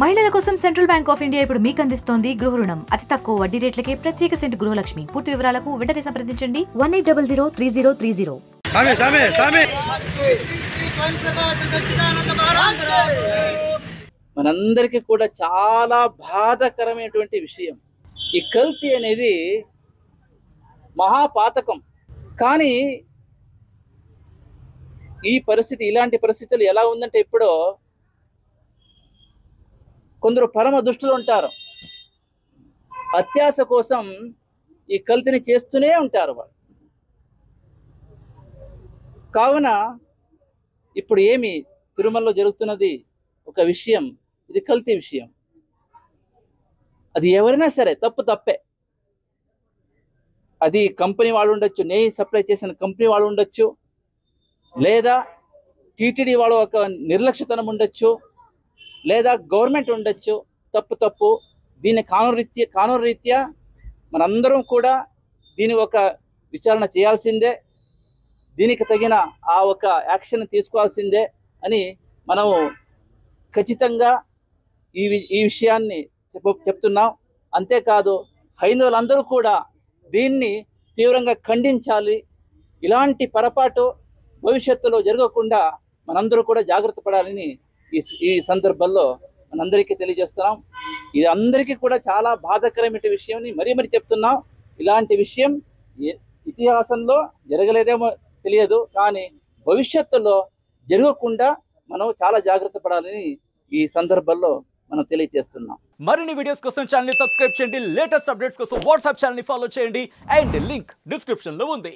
మహిళల కోసం central bank of India ఇప్పుడు మీకు అందిస్తోంది గృహ రుణం. అతి తక్కువ వడ్డీ రేట్లకే ప్రత్యేక సెంటు గృహలక్ష్మి. పూర్తి వివరాలకు వెంటనే సంప్రదించండి 18003030. మనందరికీ కూడా చాలా బాధాకరమైనటువంటి విషయం. ఈ కల్తీ అనేది మహాపాతకం. కానీ ఈ పరిస్థితి, ఇలాంటి పరిస్థితులు ఎలా ఉందంటే, ఇప్పుడు కొందరు పరమ దుష్టులు ఉంటారు. అత్యాశ కోసం ఈ కల్తీని చేస్తూనే ఉంటారు వాళ్ళు. కావున ఇప్పుడు ఏమి తిరుమలలో జరుగుతున్నది ఒక విషయం, ఇది కల్తీ విషయం. అది ఎవరైనా సరే తప్పే. అది కంపెనీ వాళ్ళు ఉండొచ్చు, నెయ్యి సప్లై చేసిన కంపెనీ వాళ్ళు ఉండొచ్చు, లేదా టీటీడీ వాళ్ళు ఒక నిర్లక్ష్యతనం ఉండొచ్చు, లేదా గవర్నమెంట్ ఉండొచ్చు. తప్పు. దీన్ని కానూరు రీత్యా మనందరం కూడా దీని ఒక విచారణ చేయాల్సిందే, దీనికి తగిన ఆ ఒక యాక్షన్ తీసుకోవాల్సిందే అని మనము ఖచ్చితంగా ఈ విషయాన్ని చెప్తున్నాం. అంతేకాదు, హైందవులందరూ కూడా దీన్ని తీవ్రంగా ఖండించాలి. ఇలాంటి పొరపాటు భవిష్యత్తులో జరగకుండా మనందరూ కూడా జాగ్రత్త పడాలని ఈ సందర్భంలో మనందరికీ తెలియజేస్తున్నాం. ఇది అందరికీ కూడా చాలా బాధాకరమైన విషయం మరీ చెప్తున్నాం. ఇలాంటి విషయం ఇతిహాసంలో జరగలేదేమో తెలియదు, కానీ భవిష్యత్తులో జరగకుండా మనం చాలా జాగ్రత్త పడాలని ఈ సందర్భంలో మనం తెలియజేస్తున్నాం. మరిన్ని వీడియోస్ కోసం ఛానల్ ని సబ్స్క్రైబ్ చేయండి. లేటెస్ట్ అప్డేట్స్ కోసం వాట్సాప్ ఛానల్ ని ఫాలో చేయండి. అండ్ లింక్ డిస్క్రిప్షన్ లో ఉంది.